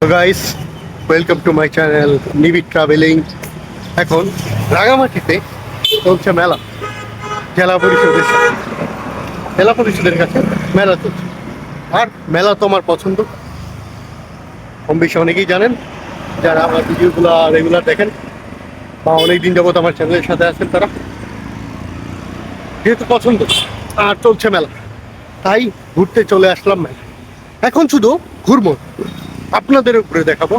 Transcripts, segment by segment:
So guys, welcome to my channel নিবিড় travelling. এখন রাঙামাটিতে চলছে মেলা, জেলা পরিষদের সাথে। জেলা পরিষদের কাছে মেলা চলছে, আর মেলা তো আমার পছন্দ, কম বেশি অনেকেই জানেন যারা আমার ভিডিওগুলো রেগুলার দেখেন বা অনেকদিন যাবত আমার চ্যানেলের সাথে আছেন। তারা যেহেতু পছন্দ আর চলছে মেলা, তাই ঘুরতে চলে আসলাম মেলা। এখন শুধু ঘুরবো, আপনাদের উপরে দেখাবো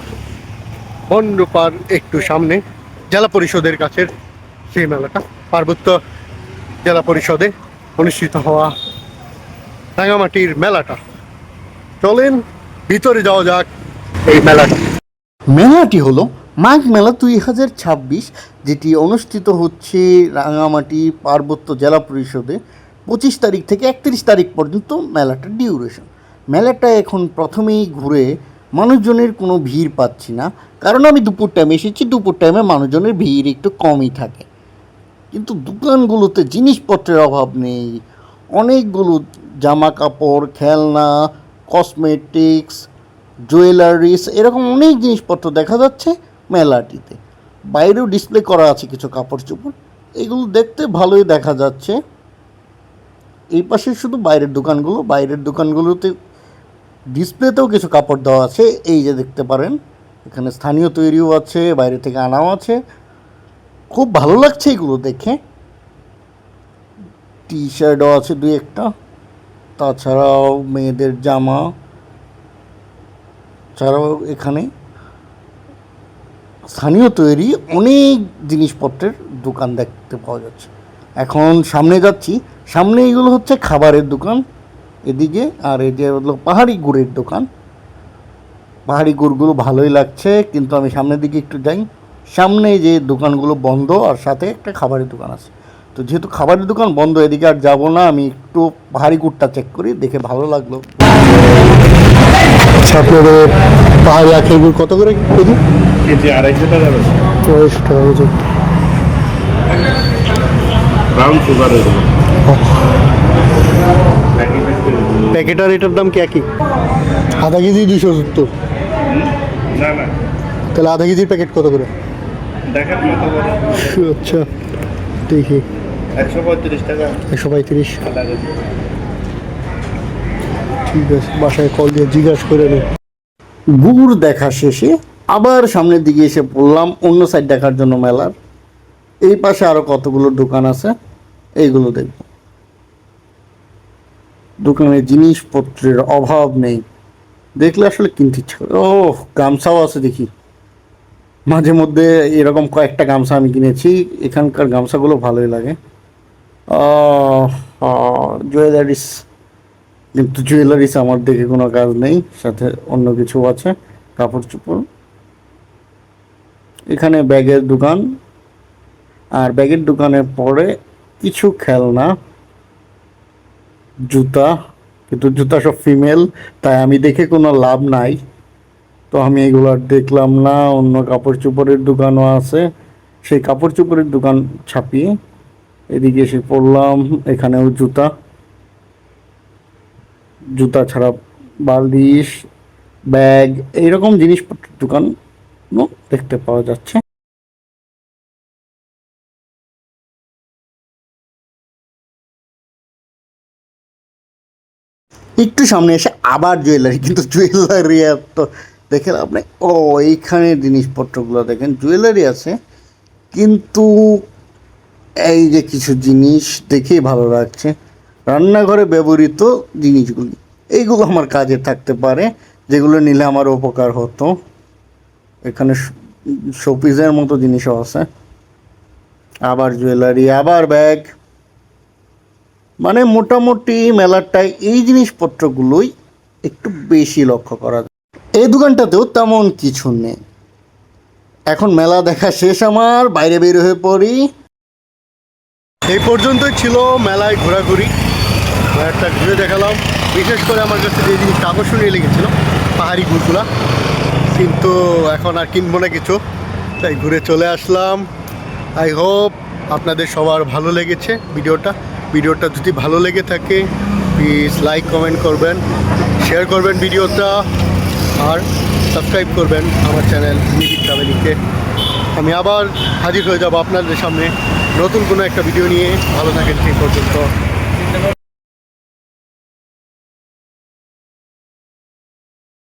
বন্যপার একটু সামনে জেলা পরিষদের কাছের সেই মেলাটা, পার্বত্য জেলা পরিষদে অনুষ্ঠিত হওয়া রাঙামাটির মেলাটা। চলেন ভিতরে যাওয়া যাক এই মেলাটা। মেলাটি হলো মাঘ মেলা 2026, যেটি অনুষ্ঠিত হচ্ছে রাঙামাটি পার্বত্য জেলা পরিষদে 25 তারিখ থেকে 31 তারিখ পর্যন্ত মেলাটার ডিউরেশন। মেলাটা এখন প্রথমেই ঘুরে মানুষজনের কোনো ভিড় পাচ্ছি না, কারণ আমি দুপুর টাইমে এসেছি। দুপুর টাইমে মানুষজনের ভিড় একটু কমই থাকে, কিন্তু দোকানগুলোতে জিনিসপত্রের অভাব নেই। অনেকগুলো জামা কাপড়, খেলনা, কসমেটিক্স, জুয়েলারিস, এরকম অনেক জিনিসপত্র দেখা যাচ্ছে মেলাটিতে। বাইরেও ডিসপ্লে করা আছে কিছু কাপড় চোপড়, এগুলো দেখতে ভালোই দেখা যাচ্ছে। এই পাশে শুধু বাইরের দোকানগুলোতে ডিসপ্লেতেও কিছু কাপড় দেওয়া আছে, এই যে দেখতে পারেন। এখানে স্থানীয় তৈরিও আছে, বাইরে থেকে আনাও আছে। খুব ভালো লাগছে এগুলো দেখে। টি শার্টও আছে দুই একটা, তাছাড়াও মেয়েদের জামা ছাড়াও এখানে স্থানীয় তৈরি অনেক জিনিসপত্রের দোকান দেখতে পাওয়া যাচ্ছে। এখন সামনে যাচ্ছি, সামনে এগুলো হচ্ছে খাবারের দোকান এদিকে, আর এই যে হলো পাহাড়ি গুড়ের দোকান। পাহাড়ি গুড়গুলো ভালোই লাগছে, কিন্তু আমি সামনের দিকে একটু যাই। সামনে যে দোকানগুলো বন্ধ, আর সাথে একটা খাবারের দোকান আছে। তো যেহেতু খাবারের দোকান বন্ধ, এদিকে আর যাবো না। আমি একটু পাহাড়ি গুড়টা চেক করি, দেখে ভালো লাগলো। আপনাদের পাহাড়ি আখের গুড় কত করে কেজি? কেজি 250 টাকা যাবে। 250 টাকা কেজি। ব্রাউন সুগার এগুলো প্যাকেটার এটার দাম কি একই? আধা কেজি 270। না না, তাহলে আধা কেজির প্যাকেট কত করে? দেখেন কত করে। আচ্ছা, দেখি 135 টাকা 135। আধা কেজি। ঠিক আছে, বাসায় কল দিয়ে জিজ্ঞাসা করে নিই। গুড় দেখা শেষে আবার সামনের দিকে এসে পড়লাম অন্য সাইড দেখার জন্য মেলার। এই পাশে আরও কতগুলো দোকান আছে, এইগুলো দেখব। দোকানে জিনিসপত্রের অভাব নেই, দেখলে আসলে কিনতে ইচ্ছা করে। ও, গামছাও আছে দেখি। মাঝে মধ্যে এরকম কয়েকটা গামছা আমি কিনেছি, এখানকার গামছাগুলো ভালোই লাগে। জুয়েলারিস, কিন্তু জুয়েলারিস আমার দেখে কোনো কাজ নেই, সাথে অন্য কিছু আছে, কাপড় চোপড়। এখানে ব্যাগের দোকান, আর ব্যাগের দোকানের পরে কিছু খেলনা, জুতা, কিন্তু জুতা সব ফিমেল, তাই আমি দেখে কোনো লাভ নাই, তো আমি এগুলো আর দেখলাম না। অন্য কাপড় চোপড়ের দোকানও আছে, সেই কাপড় চোপড়ের দোকান ছাপিয়ে এদিকে এসে পড়লাম। এখানেও জুতা ছাড়া বালিশ, ব্যাগ, এইরকম জিনিসপত্রের দোকান দেখতে পাওয়া যাচ্ছে। একটু সামনে এসে আবার জুয়েলারি, কিন্তু জুয়েলারি তো দেখেন আপনি। ও, এইখানে জিনিসপত্রগুলো দেখেন, জুয়েলারি আছে, কিন্তু এই যে কিছু জিনিস দেখেই ভালো লাগছে। রান্নাঘরে ব্যবহৃত জিনিসগুলি, এইগুলো আমার কাজে থাকতে পারে, যেগুলো নিলে আমার উপকার হতো। এখানে শোপিসের মতো জিনিসও আছে, আবার জুয়েলারি, আবার ব্যাগ। মানে মোটামুটি মেলাটায় এই জিনিসপত্রগুলোই একটু বেশি লক্ষ্য করা যায়। এই দোকানটাতেও তেমন কিছু নেই। এখন মেলা দেখা শেষ, আমার বাইরে বের হয়ে পড়ি। এই পর্যন্তই ছিল মেলায় ঘোরাঘুরি, মেলাটা ঘুরে দেখালাম। বিশেষ করে আমার কাছে যে জিনিসটা আকর্ষণীয় লেগেছিল পাহাড়ি গুড়গুলা, কিন্তু এখন আর কিনবো না কিছু, তাই ঘুরে চলে আসলাম। আই হোপ আপনাদের সবার ভালো লেগেছে ভিডিওটা যদি ভালো লেগে থাকে প্লিজ লাইক কমেন্ট করবেন, শেয়ার করবেন ভিডিওটা, আর সাবস্ক্রাইব করবেন আমার চ্যানেল নিবিড় ট্রাভেলিংকে। আমি আবার হাজির হয়ে যাব আপনাদের সামনে নতুন কোনো একটা ভিডিও নিয়ে। ভালো থাকেন সেই পর্যন্ত।